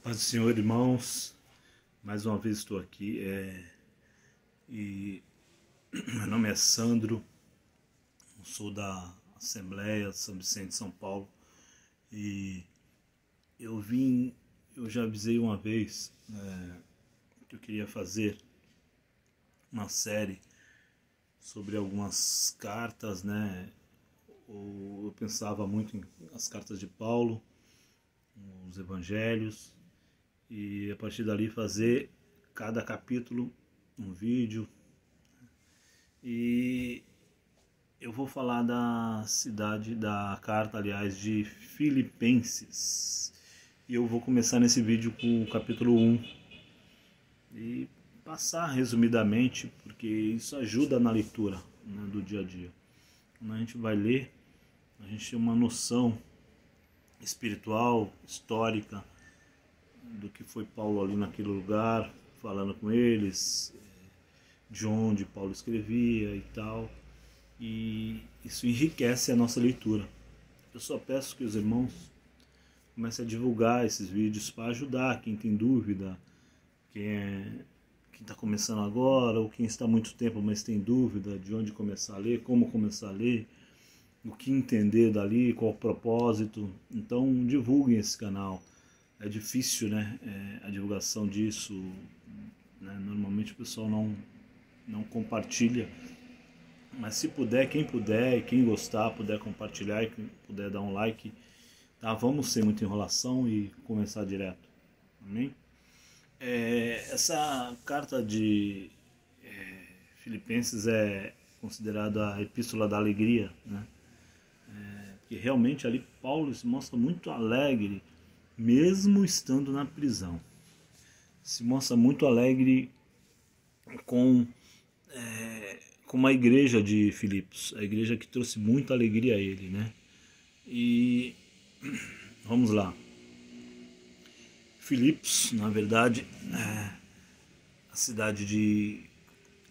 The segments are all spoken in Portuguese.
Paz do Senhor, irmãos, mais uma vez estou aqui e meu nome é Sandro, sou da Assembleia São Vicente de São Paulo e eu já avisei uma vez que eu queria fazer uma série sobre algumas cartas, né? Eu pensava muito nas cartas de Paulo, os evangelhos, e a partir dali fazer cada capítulo um vídeo. E eu vou falar da carta, aliás, de Filipenses. E eu vou começar nesse vídeo com o capítulo 1 e passar resumidamente, porque isso ajuda na leitura, né, do dia a dia. Quando a gente vai ler, a gente tem uma noção espiritual, histórica, do que foi Paulo ali naquele lugar, falando com eles, de onde Paulo escrevia e tal, e isso enriquece a nossa leitura. Eu só peço que os irmãos comecem a divulgar esses vídeos para ajudar quem tem dúvida, quem está começando agora, ou quem está há muito tempo, mas tem dúvida de onde começar a ler, como começar a ler, o que entender dali, qual o propósito. Então divulguem esse canal. É difícil, né, a divulgação disso, né? Normalmente o pessoal não compartilha, mas se puder, quem puder e quem gostar, puder compartilhar e quem puder dar um like, tá? Vamos sem muita enrolação e começar direto, amém? Essa carta de Filipenses é considerada a epístola da alegria, né? Porque realmente ali Paulo se mostra muito alegre, mesmo estando na prisão. Se mostra muito alegre com uma igreja de Filipos, a igreja que trouxe muita alegria a ele, né? E vamos lá. Filipos, na verdade, a cidade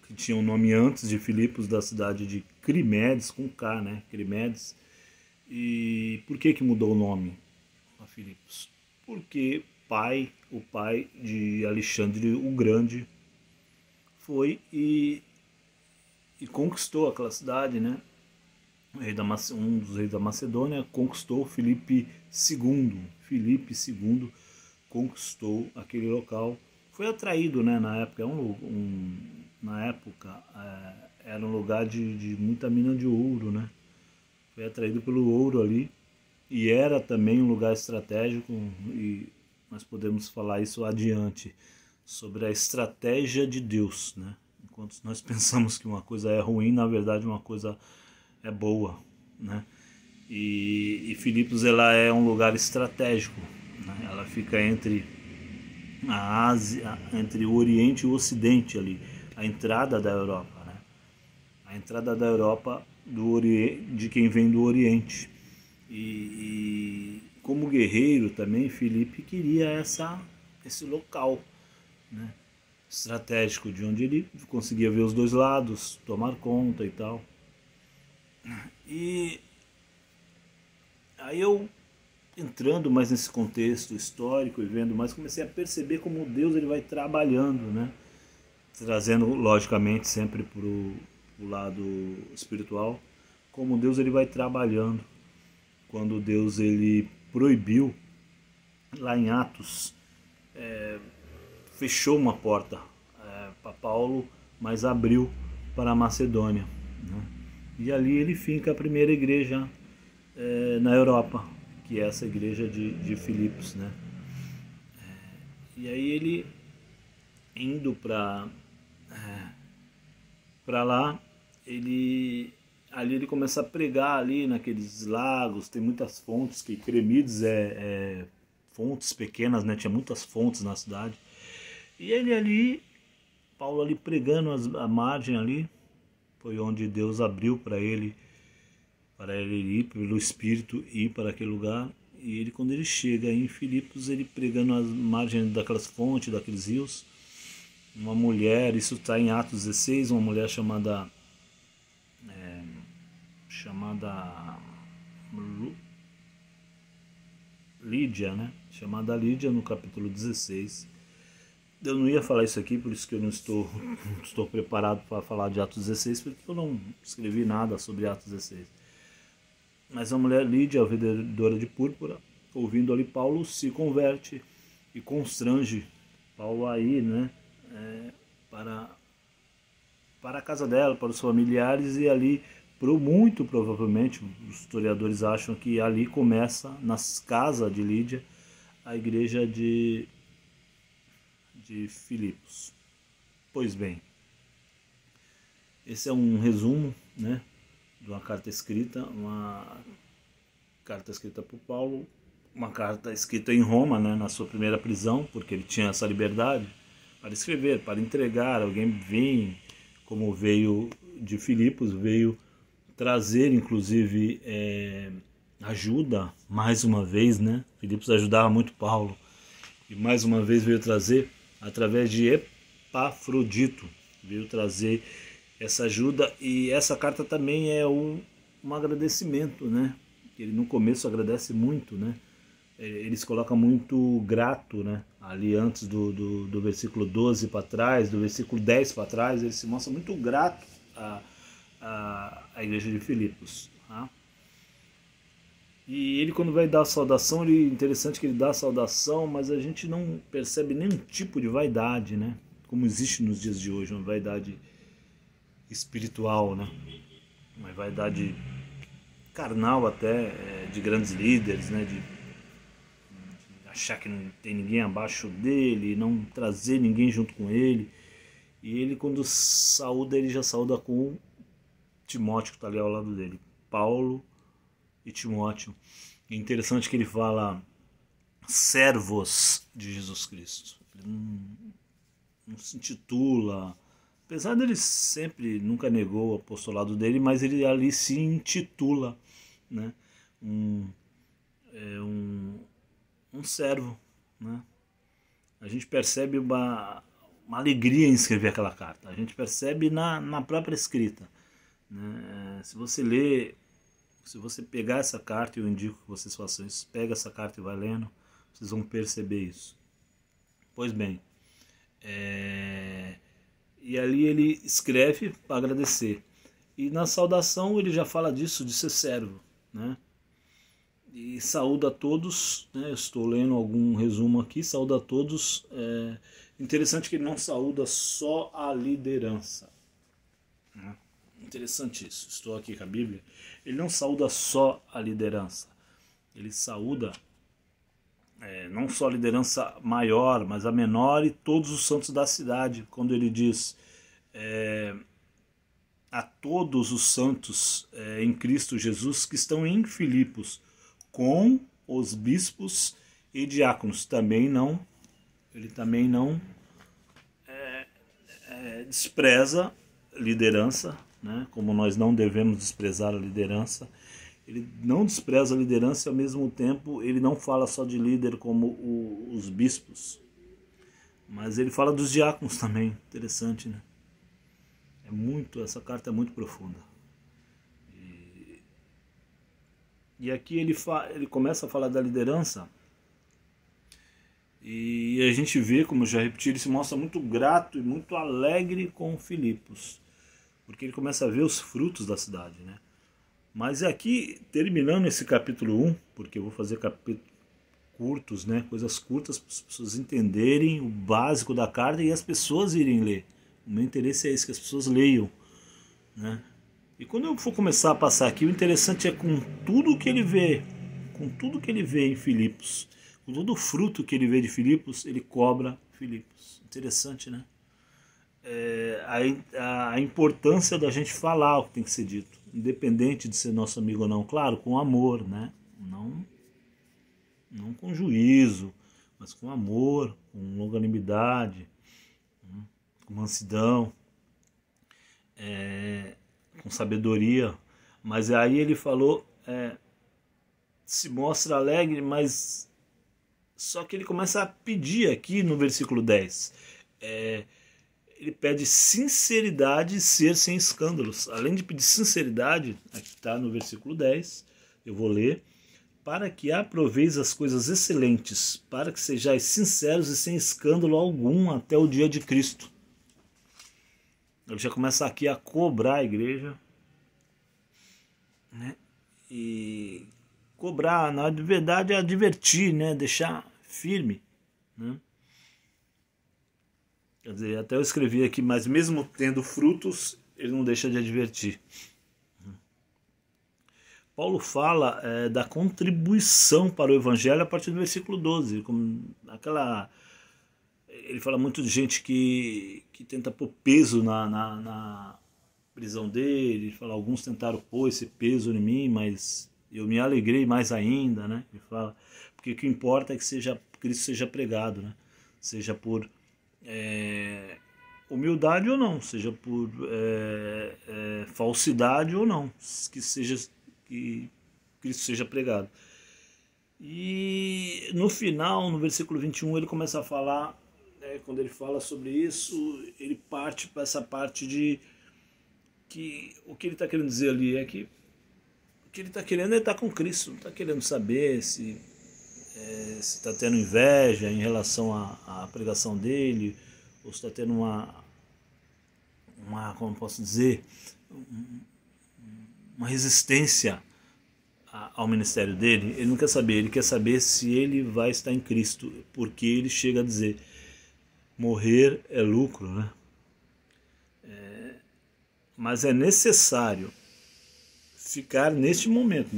que tinha um nome antes de Filipos, da cidade de Crimedes, com K, né? Crimedes. E por que mudou o nome a Filipos? Porque o pai de Alexandre o Grande foi e conquistou aquela cidade, né? Um dos reis da Macedônia conquistou Filipe II. Filipe II conquistou aquele local. Foi atraído, né? Na época, era um lugar de muita mina de ouro, né? Foi atraído pelo ouro ali. E era também um lugar estratégico, e nós podemos falar isso adiante, sobre a estratégia de Deus, né? Enquanto nós pensamos que uma coisa é ruim, na verdade uma coisa é boa, né? E Filipos, ela é um lugar estratégico, né? Ela fica entre a Ásia, entre o Oriente e o Ocidente ali, a entrada da Europa, né? A entrada da Europa de quem vem do Oriente. E como guerreiro também, Filipe queria esse local, né, estratégico, de onde ele conseguia ver os dois lados, tomar conta e tal. E aí eu, entrando mais nesse contexto histórico e vendo mais, comecei a perceber como Deus ele vai trabalhando, né, trazendo logicamente sempre para o lado espiritual, como Deus ele vai trabalhando. Quando Deus ele proibiu, lá em Atos, fechou uma porta para Paulo, mas abriu para a Macedônia, né? E ali ele finca a primeira igreja na Europa, que é essa igreja de Filipos, né? E aí ele, indo para lá, ali ele começa a pregar ali naqueles lagos, tem muitas fontes, que Cremides fontes pequenas, né? Tinha muitas fontes na cidade. E ele ali, Paulo ali pregando a margem ali, foi onde Deus abriu para ele ir pelo Espírito, ir para aquele lugar. E ele, quando ele chega em Filipos, ele pregando as margens daquelas fontes, daqueles rios, uma mulher, isso está em Atos 16, uma mulher chamada Lídia, né? Chamada Lídia, no capítulo 16. Eu não ia falar isso aqui, por isso que eu não estou preparado para falar de Atos 16, porque eu não escrevi nada sobre Atos 16. Mas a mulher Lídia, a vendedora de púrpura, ouvindo ali Paulo, se converte e constrange Paulo a ir, né, para a casa dela, para os familiares, e ali, muito provavelmente, os historiadores acham que ali começa, nas casas de Lídia, a igreja de Filipos. Pois bem, esse é um resumo, né, de uma carta escrita por Paulo, uma carta escrita em Roma, né, na sua primeira prisão, porque ele tinha essa liberdade para escrever, para entregar. Alguém vem, como veio de Filipos, veio trazer, inclusive, ajuda, mais uma vez, né? Filipos ajudava muito Paulo, e mais uma vez veio trazer, através de Epafrodito, veio trazer essa ajuda. E essa carta também é um agradecimento, né? Ele no começo agradece muito, né? Eles colocam muito grato, né? Ali antes do versículo 12 para trás, do versículo 10 para trás, ele se mostra muito grato à igreja de Filipos. Tá? E ele, quando vai dar a saudação, interessante que ele dá a saudação, mas a gente não percebe nenhum tipo de vaidade, né? Como existe nos dias de hoje, uma vaidade espiritual, né? Uma vaidade carnal até, de grandes líderes, né? De achar que não tem ninguém abaixo dele, não trazer ninguém junto com ele. E ele, quando saúda, ele já saúda com Timóteo, que está ali ao lado dele. Paulo e Timóteo. É interessante que ele fala servos de Jesus Cristo. Ele não se intitula, apesar dele sempre, nunca negou o apostolado dele, mas ele ali se intitula, né? Um servo, né? A gente percebe uma alegria em escrever aquela carta. A gente percebe na própria escrita, né? Se você pegar essa carta, eu indico que vocês façam isso, pega essa carta e vai lendo, vocês vão perceber isso. Pois bem, e ali ele escreve para agradecer. E na saudação ele já fala disso, de ser servo, né? E saúda a todos, né? Estou lendo algum resumo aqui, saúda a todos. Interessante que ele não saúda só a liderança, né? Interessante isso. Estou aqui com a Bíblia. Ele não saúda só a liderança. Ele saúda não só a liderança maior, mas a menor e todos os santos da cidade. Quando ele diz a todos os santos em Cristo Jesus que estão em Filipos, com os bispos e diáconos. Ele também não despreza liderança, né? Como nós não devemos desprezar a liderança. Ele não despreza a liderança e, ao mesmo tempo, ele não fala só de líder como os bispos, mas ele fala dos diáconos também. Interessante, né? Essa carta é muito profunda. E aqui ele começa a falar da liderança, e a gente vê, como eu já repeti, ele se mostra muito grato e muito alegre com Filipos, porque ele começa a ver os frutos da cidade, né? Mas aqui, terminando esse capítulo 1, porque eu vou fazer capítulos curtos, né? Coisas curtas para as pessoas entenderem o básico da carta e as pessoas irem ler. O meu interesse é esse, que as pessoas leiam, né? E quando eu for começar a passar aqui, o interessante é com tudo que ele vê, em Filipos, com todo o fruto que ele vê de Filipos, ele cobra Filipos. Interessante, né? A importância da gente falar o que tem que ser dito, independente de ser nosso amigo ou não, claro, com amor, né? Não com juízo, mas com amor, com longanimidade, com mansidão, com sabedoria. Mas aí ele falou, se mostra alegre, mas só que ele começa a pedir aqui no versículo 10. Ele pede sinceridade e ser sem escândalos. Além de pedir sinceridade, aqui está no versículo 10, eu vou ler, para que aproveis as coisas excelentes, para que sejais sinceros e sem escândalo algum até o dia de Cristo. Ele já começa aqui a cobrar a igreja, né? E cobrar, na verdade, é advertir, né? Deixar firme, né? Quer dizer, até eu escrevi aqui, mas mesmo tendo frutos, ele não deixa de advertir. Paulo fala da contribuição para o evangelho a partir do versículo 12. Ele fala muito de gente que tenta pôr peso na prisão dele. Ele fala, alguns tentaram pôr esse peso em mim, mas eu me alegrei mais ainda, né? Ele fala, porque o que importa é que Cristo seja pregado, né? Seja por humildade ou não, seja por falsidade ou não, que Cristo seja pregado. E no final, no versículo 21, ele começa a falar, quando ele fala sobre isso, ele parte para essa parte de que o que ele está querendo dizer ali é que o que ele está querendo é estar com Cristo, não está querendo saber se está tendo inveja em relação à pregação dele, ou se está tendo como posso dizer, uma resistência ao ministério dele. Ele não quer saber, ele quer saber se ele vai estar em Cristo, porque ele chega a dizer, morrer é lucro, né? Mas é necessário ficar neste momento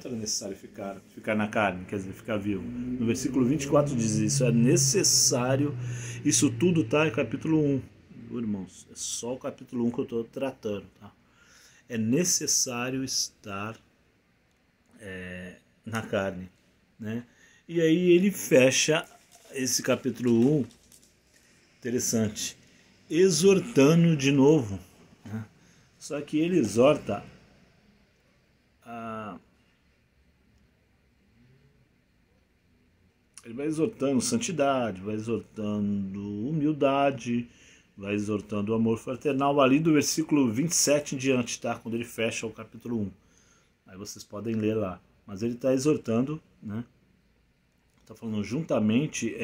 era necessário ficar na carne, quer dizer, ficar vivo. No versículo 24 diz isso, é necessário, isso tudo está em capítulo 1, irmãos, é só o capítulo 1 que eu estou tratando, tá? É necessário estar na carne, né? E aí ele fecha esse capítulo 1, interessante, exortando de novo, né? Só que ele exorta ele vai exortando santidade, vai exortando humildade, vai exortando o amor fraternal ali do versículo 27 em diante, tá? Quando ele fecha o capítulo 1. Aí vocês podem ler lá. Mas ele está exortando, né? Está falando juntamente,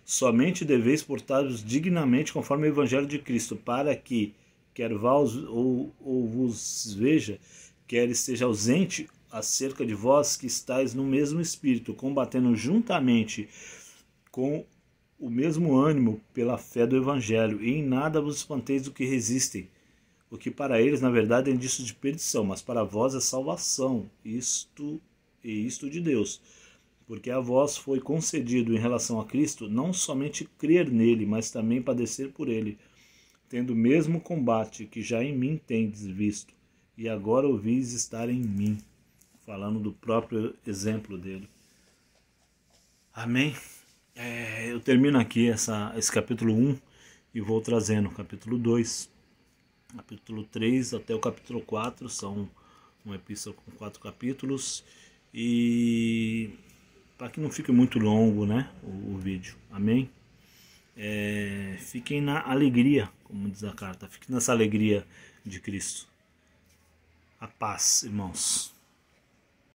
somente deveis portar-vos dignamente conforme o evangelho de Cristo, para que, quer vós ou vos veja, quer esteja ausente acerca de vós que estáis no mesmo espírito, combatendo juntamente com o mesmo ânimo pela fé do evangelho, e em nada vos espanteis do que resistem, o que para eles na verdade é indício de perdição, mas para vós é salvação, isto de Deus, porque a vós foi concedido em relação a Cristo não somente crer nele, mas também padecer por ele, tendo o mesmo combate que já em mim tendes visto, e agora ouvis estar em mim, falando do próprio exemplo dele. Amém? Eu termino aqui esse capítulo 1 e vou trazendo o capítulo 2, capítulo 3 até o capítulo 4, são uma epístola com 4 capítulos, e para que não fique muito longo, né, o vídeo. Amém? Fiquem na alegria, como diz a carta, fiquem nessa alegria de Cristo. A paz, irmãos.